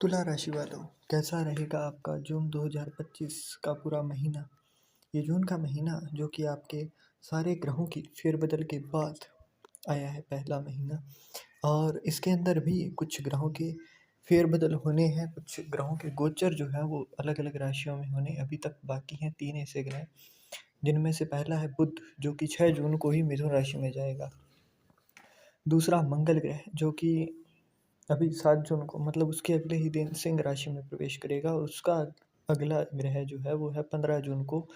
तुला राशि वालों, कैसा रहेगा आपका जून 2025 का पूरा महीना। ये जून का महीना जो कि आपके सारे ग्रहों की फेरबदल के बाद आया है, पहला महीना। और इसके अंदर भी कुछ ग्रहों के फेरबदल होने हैं, कुछ ग्रहों के गोचर जो है वो अलग अलग राशियों में होने अभी तक बाकी हैं। तीन ऐसे ग्रह जिनमें से पहला है बुध, जो कि 6 जून को ही मिथुन राशि में जाएगा। दूसरा मंगल ग्रह, जो कि अभी 7 जून को, मतलब उसके अगले ही दिन सिंह राशि में प्रवेश करेगा। और उसका अगला ग्रह जो है वो है 15 जून को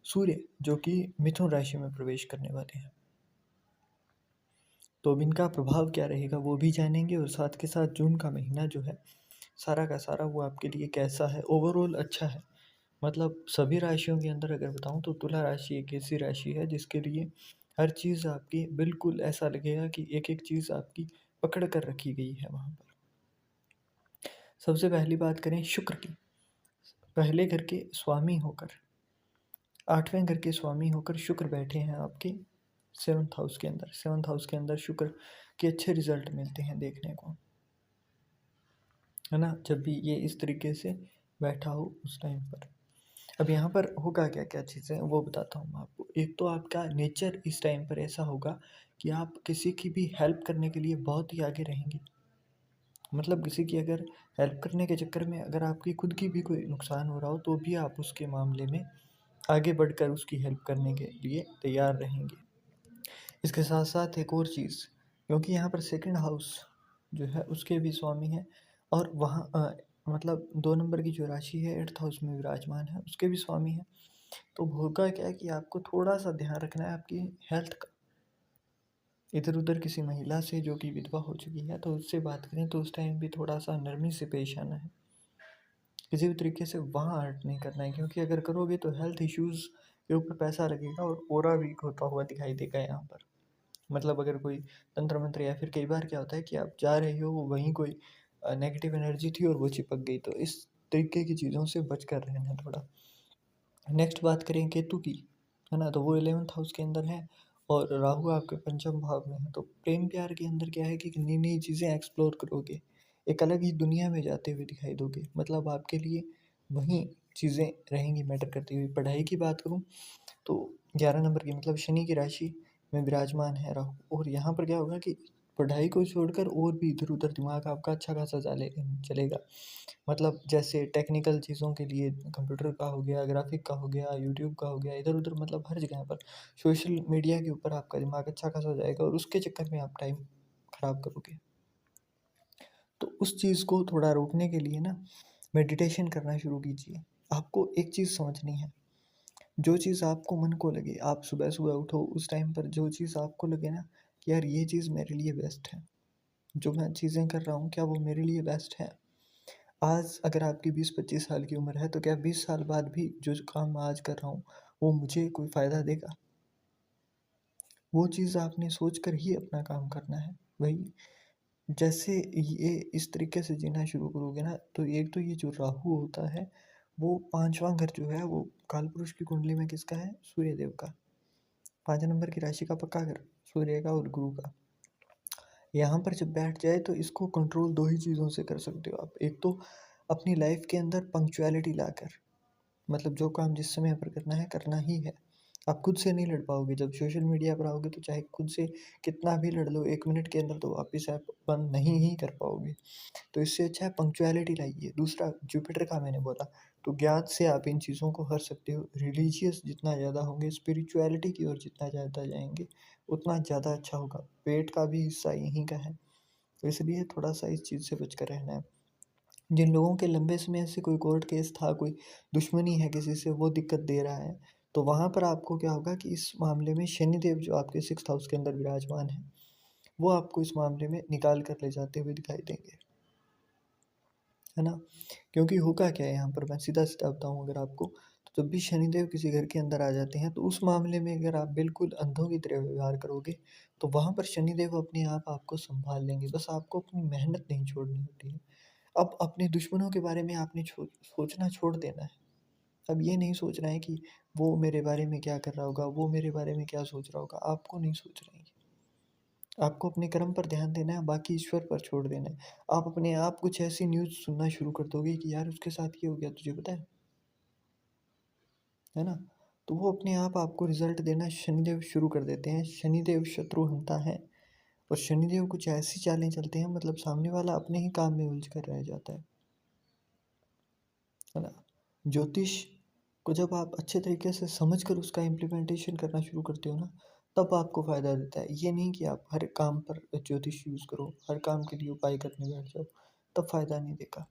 सूर्य, जो कि मिथुन राशि में प्रवेश करने वाले हैं। तो अब इनका प्रभाव क्या रहेगा वो भी जानेंगे, और साथ के साथ जून का महीना जो है सारा का सारा वो आपके लिए कैसा है। ओवरऑल अच्छा है, मतलब सभी राशियों के अंदर अगर बताऊं तो तुला राशि एक ऐसी राशि है जिसके लिए हर चीज़ आपकी बिल्कुल ऐसा लगेगा कि एक एक चीज़ आपकी पकड़ कर रखी गई है वहाँ पर। सबसे पहली बात करें शुक्र की। पहले घर के स्वामी होकर, 8वें घर के स्वामी होकर शुक्र बैठे हैं आपके 7th हाउस के अंदर। 7th हाउस के अंदर शुक्र के अच्छे रिजल्ट मिलते हैं देखने को, है ना, जब भी ये इस तरीके से बैठा हो उस टाइम पर। अब यहाँ पर होगा क्या क्या चीज़ें वो बताता हूँ मैं आपको। एक तो आपका नेचर इस टाइम पर ऐसा होगा कि आप किसी की भी हेल्प करने के लिए बहुत ही आगे रहेंगे। मतलब किसी की अगर हेल्प करने के चक्कर में अगर आपकी खुद की भी कोई नुकसान हो रहा हो तो भी आप उसके मामले में आगे बढ़कर उसकी हेल्प करने के लिए तैयार रहेंगे। इसके साथ साथ एक और चीज़, क्योंकि यहाँ पर 2nd हाउस जो है उसके भी स्वामी हैं, और वहाँ मतलब 2 नंबर की जो राशि है 8th हाउस में विराजमान है, उसके भी स्वामी हैं। तो होगा क्या कि आपको थोड़ा सा ध्यान रखना है आपकी हेल्थ का। इधर उधर किसी महिला से जो कि विधवा हो चुकी है तो उससे बात करें तो उस टाइम भी थोड़ा सा नरमी से पेश आना है। किसी भी तरीके से वहाँ हर्ट नहीं करना है, क्योंकि अगर करोगे तो हेल्थ इश्यूज़ के ऊपर पैसा लगेगा और ऑरा वीक होता हुआ दिखाई देगा यहाँ पर। मतलब अगर कोई तंत्र मंत्र, या फिर कई बार क्या होता है कि आप जा रहे हो वहीं कोई नेगेटिव एनर्जी थी और वो चिपक गई, तो इस तरीके की चीज़ों से बच कर रहना थोड़ा। नेक्स्ट बात करें केतु की, है ना, तो वो 11th हाउस के अंदर है और राहु आपके पंचम भाव में है। तो प्रेम प्यार के अंदर क्या है कि नई नई चीज़ें एक्सप्लोर करोगे, एक अलग ही दुनिया में जाते हुए दिखाई दोगे। मतलब आपके लिए वहीं चीज़ें रहेंगी मैटर करती हुई। पढ़ाई की बात करूँ तो 11 नंबर की, मतलब शनि की राशि में विराजमान है राहु, और यहाँ पर क्या होगा कि पढ़ाई को छोड़कर और भी इधर उधर दिमाग आपका अच्छा खासा चलेगा। मतलब जैसे टेक्निकल चीज़ों के लिए कंप्यूटर का हो गया, ग्राफिक का हो गया, यूट्यूब का हो गया, इधर उधर मतलब हर जगह पर सोशल मीडिया के ऊपर आपका दिमाग अच्छा खासा जाएगा, और उसके चक्कर में आप टाइम खराब करोगे। तो उस चीज़ को थोड़ा रोकने के लिए ना मेडिटेशन करना शुरू कीजिए। आपको एक चीज़ समझनी है, जो चीज़ आपको मन को लगे, आप सुबह सुबह उठो उस टाइम पर जो चीज़ आपको लगे ना कि यार ये चीज़ मेरे लिए बेस्ट है, जो मैं चीज़ें कर रहा हूँ क्या वो मेरे लिए बेस्ट है। आज अगर आपकी 20-25 साल की उम्र है तो क्या 20 साल बाद भी जो काम मैं आज कर रहा हूँ वो मुझे कोई फ़ायदा देगा? वो चीज़ आपने सोच कर ही अपना काम करना है। वही जैसे ये इस तरीके से जीना शुरू करोगे ना, तो एक तो ये जो राहु होता है वो 5वां घर जो है वो कालपुरुष की कुंडली में किसका है? सूर्य देव का। 5 नंबर की राशि का पक्का घर सूर्य का और गुरु का। यहाँ पर जब बैठ जाए तो इसको कंट्रोल 2 ही चीज़ों से कर सकते हो आप। एक तो अपनी लाइफ़ के अंदर पंक्चुअलिटी लाकर, मतलब जो काम जिस समय पर करना है करना ही है। आप खुद से नहीं लड़ पाओगे, जब सोशल मीडिया पर आओगे तो चाहे खुद से कितना भी लड़ लो 1 मिनट के अंदर तो वापस आप बंद नहीं ही कर पाओगे। तो इससे अच्छा है पंक्चुअलिटी लाइए। दूसरा जुपिटर का मैंने बोला, तो ज्ञात से आप इन चीज़ों को हर सकते हो। रिलीजियस जितना ज़्यादा होंगे, स्पिरिचुअलिटी की ओर जितना ज़्यादा जाएँगे, उतना ज़्यादा अच्छा होगा। पेट का भी हिस्सा यहीं का है, तो इसलिए थोड़ा-सा इस चीज़ से बच कर रहना है। जिन लोगों के लंबे समय से कोई कोर्ट केस था, कोई दुश्मनी है किसी से, वो दिक्कत दे रहा है, तो वहाँ पर आपको क्या होगा कि इस मामले में शनिदेव जो आपके 6th हाउस के अंदर विराजमान है, वो आपको इस मामले में निकाल कर ले जाते हुए दिखाई देंगे, है ना? क्योंकि होगा क्या है यहाँ पर, मैं सीधा-सीधा बताऊँ अगर आपको, तो जब भी शनिदेव किसी घर के अंदर आ जाते हैं, तो उस मामले में अगर आप बिल्कुल अंधों की तरह व्यवहार करोगे, तो वहाँ पर शनिदेव अपने आप आपको सँभाल लेंगे। बस आपको अपनी मेहनत नहीं छोड़नी होती है। अब अपने दुश्मनों के बारे में आपने सोचना छोड़ देना है। अब ये नहीं सोचना है कि वो मेरे बारे में क्या कर रहा होगा, वो मेरे बारे में क्या सोच रहा होगा, आपको नहीं सोचना है ये। आपको अपने कर्म पर ध्यान देना है, बाकी ईश्वर पर छोड़ देना है। आप अपने आप कुछ ऐसी न्यूज़ सुनना शुरू कर दोगे कि यार उसके साथ ये हो गया, तुझे पता है ना? तो वो अपने आप आपको रिज़ल्ट देना शनिदेव शुरू कर देते हैं। शनिदेव शत्रु हंता है और शनिदेव कुछ ऐसी चालें चलते हैं, मतलब सामने वाला अपने ही काम में उलझ कर रह जाता है ना? ज्योतिष को जब आप अच्छे तरीके से समझ कर उसका इम्प्लीमेंटेशन करना शुरू करते हो ना, तब आपको फ़ायदा देता है। ये नहीं कि आप हर काम पर ज्योतिष यूज़ करो, हर काम के लिए उपाय करने बैठ जाओ, तब फ़ायदा नहीं देगा।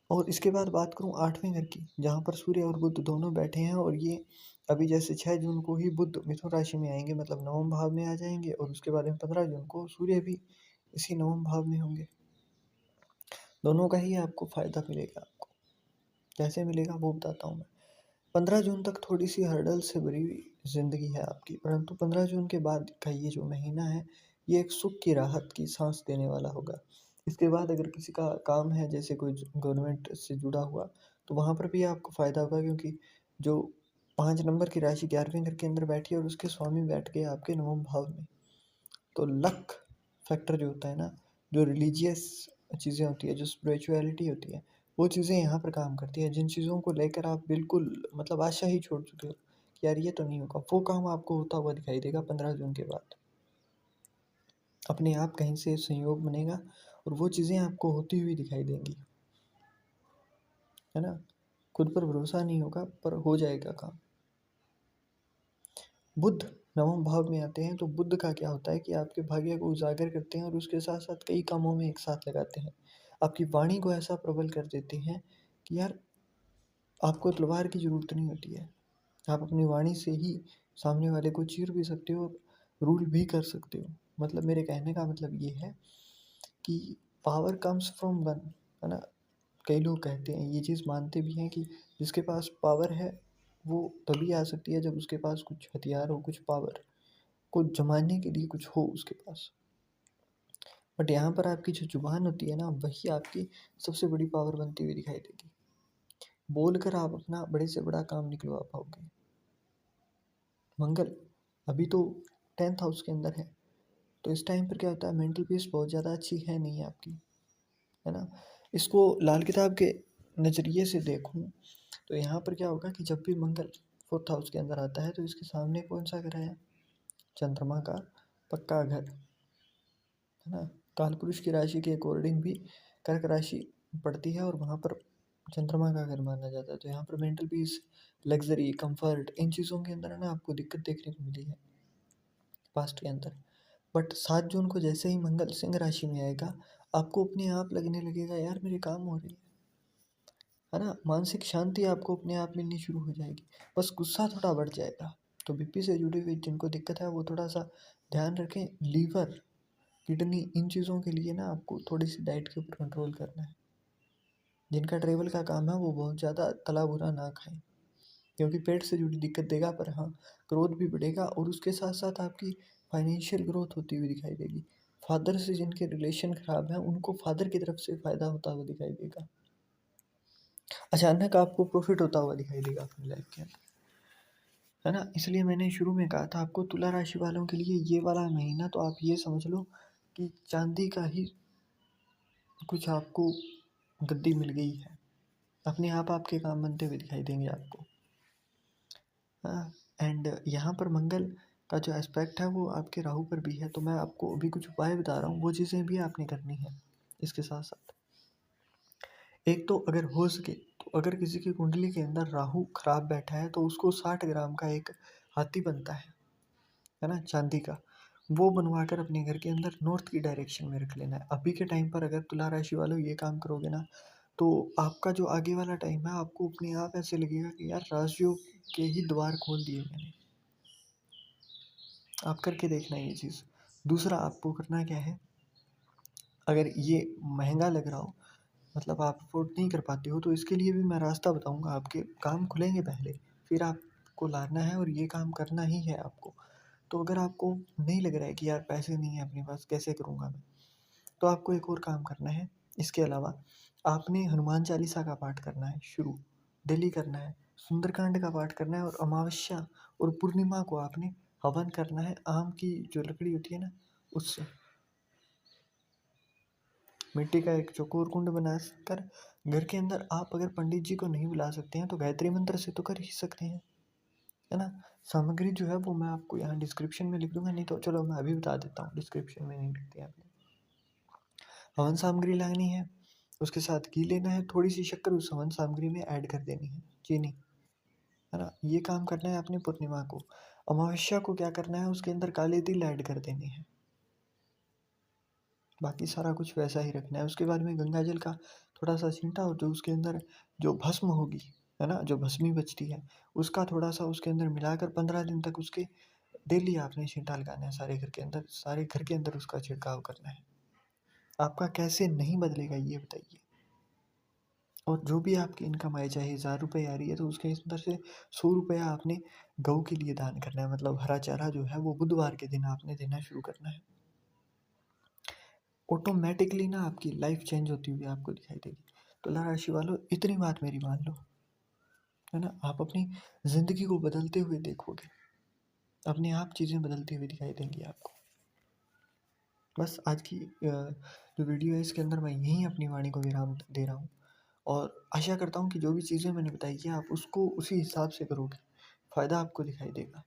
और इसके बाद बात करूँ 8वें घर की, जहाँ पर सूर्य और बुध दोनों बैठे हैं, और ये अभी जैसे 6 जून को ही बुध मिथुन राशि में आएँगे, मतलब नवम भाव में आ जाएँगे, और उसके बाद में 15 जून को सूर्य भी इसी नवम भाव में होंगे। दोनों का ही आपको फ़ायदा मिलेगा आपको। कैसे मिलेगा वो बताता हूँ मैं। 15 जून तक थोड़ी-सी हर्डल से भरी हुई ज़िंदगी है आपकी, परंतु 15 जून के बाद का ये जो महीना है, ये एक सुख की राहत की साँस देने वाला होगा। इसके बाद अगर किसी का काम है, जैसे कोई गवर्नमेंट से जुड़ा हुआ, तो वहाँ पर भी आपको फ़ायदा होगा, क्योंकि जो 5 नंबर की राशि 11वें घर के अंदर बैठी है और उसके स्वामी बैठ गए आपके नवम भाव में। तो लक फैक्टर जो होता है ना, जो रिलीजियस चीज़ें होती है, जो स्पिरिचुअलिटी होती है, वो चीज़ें यहाँ पर काम करती है। जिन चीज़ों को लेकर आप बिल्कुल मतलब आशा ही छोड़ चुके हो कि यार ये तो नहीं होगा, वो काम आपको होता हुआ दिखाई देगा 15 जून के बाद। अपने आप कहीं से संयोग बनेगा और वो चीज़ें आपको होती हुई दिखाई देंगी, है ना? खुद पर भरोसा नहीं होगा, पर हो जाएगा काम। बुध नवम भाव में आते हैं, तो बुध का क्या होता है कि आपके भाग्य को उजागर करते हैं और उसके साथ साथ कई कामों में एक साथ लगाते हैं। आपकी वाणी को ऐसा प्रबल कर देते हैं कि यार आपको तलवार की ज़रूरत नहीं होती है। आप अपनी वाणी से ही सामने वाले को चीर भी सकते हो, रूल भी कर सकते हो। मतलब मेरे कहने का मतलब ये है कि पावर कम्स फ्रॉम वन, है ना? कई लोग कहते हैं, ये चीज़ मानते भी हैं कि जिसके पास पावर है वो तभी आ सकती है जब उसके पास कुछ हथियार हो, कुछ पावर को जमाने के लिए कुछ हो उसके पास। बट यहाँ पर आपकी जो जुबान होती है ना, वही आपकी सबसे बड़ी पावर बनती हुई दिखाई देगी। बोलकर आप अपना बड़े से बड़ा काम निकलवा पाओगे। मंगल अभी तो 10th हाउस के अंदर है, तो इस टाइम पर क्या होता है, मेंटल पीस बहुत ज़्यादा अच्छी है नहीं आपकी, है ना? इसको लाल किताब के नज़रिए से देखूँ, तो यहाँ पर क्या होगा कि जब भी मंगल 4th हाउस के अंदर आता है, तो इसके सामने कौन सा ग्रह है? चंद्रमा का पक्का घर, है ना? कालपुरुष की राशि के अकॉर्डिंग भी कर्क राशि पड़ती है और वहाँ पर चंद्रमा का घर माना जाता है। तो यहाँ पर मेंटल पीस, लग्जरी, कंफर्ट, इन चीज़ों के अंदर है ना आपको दिक्कत देखने को मिली है पास्ट के अंदर। बट 7 जून को जैसे ही मंगल सिंह राशि में आएगा, आपको अपने आप लगने लगेगा यार मेरे काम हो रही है ना? मानसिक शांति आपको अपने आप मिलनी शुरू हो जाएगी। बस गुस्सा थोड़ा बढ़ जाएगा। तो बीपी से जुड़ी हुई जिनको दिक्कत है वो थोड़ा सा ध्यान रखें। लीवर, किडनी, इन चीज़ों के लिए ना आपको थोड़ी सी डाइट के ऊपर कंट्रोल करना है। जिनका ट्रेवल का काम है वो बहुत ज़्यादा तला भुना ना खाएं, क्योंकि पेट से जुड़ी दिक्कत देगा, पर हाँ ग्रोथ भी बढ़ेगा और उसके साथ साथ आपकी फाइनेंशियल ग्रोथ होती हुई दिखाई देगी। फादर से जिनके रिलेशन खराब हैं उनको फादर की तरफ से फ़ायदा होता हुआ दिखाई देगा। अचानक आपको प्रॉफिट होता हुआ दिखाई देगा अपनी लाइफ के अंदर, है ना? इसलिए मैंने शुरू में कहा था आपको, तुला राशि वालों के लिए ये वाला महीना तो आप ये समझ लो कि चांदी का ही कुछ आपको गद्दी मिल गई है। अपने आप आपके काम बनते हुए दिखाई देंगे आपको। हाँ, एंड यहाँ पर मंगल का जो एस्पेक्ट है वो आपके राहु पर भी है, तो मैं आपको अभी कुछ उपाय बता रहा हूँ, वो चीज़ें भी आपने करनी है इसके साथ साथ। एक तो अगर हो सके, तो अगर किसी की कुंडली के अंदर राहु खराब बैठा है, तो उसको 60 ग्राम का एक हाथी बनता है ना, चांदी का, वो बनवा कर अपने घर के अंदर नॉर्थ की डायरेक्शन में रख लेना है। अभी के टाइम पर अगर तुला राशि वालों ये काम करोगे ना, तो आपका जो आगे वाला टाइम है आपको अपने आप ऐसे लगेगा कि यार राजयोग के ही द्वार खोल दिए मैंने। आप करके देखना ये चीज़। दूसरा आपको करना क्या है, अगर ये महंगा लग रहा हो, मतलब आप अफोर्ड नहीं कर पाते हो, तो इसके लिए भी मैं रास्ता बताऊंगा। आपके काम खुलेंगे पहले, फिर आपको लाना है और ये काम करना ही है आपको। तो अगर आपको नहीं लग रहा है कि यार पैसे नहीं है अपने पास, कैसे करूँगा मैं, तो आपको एक और काम करना है। इसके अलावा आपने हनुमान चालीसा का पाठ करना है शुरू, डेली करना है। सुंदरकांड का पाठ करना है और अमावस्या और पूर्णिमा को आपने हवन करना है। आम की जो लकड़ी होती है ना, उससे। मिट्टी का एक चौकोर कुंड बना कर घर के अंदर आप अगर पंडित जी को नहीं बुला सकते हैं तो गायत्री मंत्र से तो कर ही सकते हैं, है ना? सामग्री जो है वो मैं आपको यहाँ डिस्क्रिप्शन में लिख दूंगा, नहीं तो चलो मैं अभी बता देता हूँ, डिस्क्रिप्शन में नहीं लिखते आपने। हवन सामग्री लानी है, उसके साथ घी लेना है, थोड़ी सी शक्कर उस हवन सामग्री में ऐड कर देनी है, चीनी, है ना? ये काम करना है आपने पूर्णिमा को। अमावस्या को क्या करना है, उसके अंदर काले तिल ऐड कर देने हैं। बाकी सारा कुछ वैसा ही रखना है। उसके बाद में गंगा जल का थोड़ा सा छींटा और जो उसके अंदर जो भस्म होगी, है ना, जो भस्मी बचती है, उसका थोड़ा सा उसके अंदर मिलाकर 15 दिन तक उसके डेली आपने छींटा लगाना है सारे घर के अंदर, सारे घर के अंदर उसका छिड़काव करना है। आपका कैसे नहीं बदलेगा ये बताइए। और जो भी आपकी इनकम आए, चाहे 1000 रुपये आ रही है तो उसके अंदर से 100 रुपया आपने गऊ के लिए दान करना है, मतलब हरा चारा जो है वो बुधवार के दिन आपने देना शुरू करना है। ऑटोमेटिकली ना आपकी लाइफ चेंज होती हुई आपको दिखाई देगी। तुला राशि वालों, इतनी बात मेरी मान लो, है ना? आप अपनी ज़िंदगी को बदलते हुए देखोगे, अपने आप चीज़ें बदलती हुई दिखाई देंगी आपको। बस आज की जो वीडियो है इसके अंदर मैं यहीं अपनी वाणी को विराम दे रहा हूँ और आशा करता हूँ कि जो भी चीज़ें मैंने बताई है आप उसको उसी हिसाब से करोगे, फ़ायदा आपको दिखाई देगा।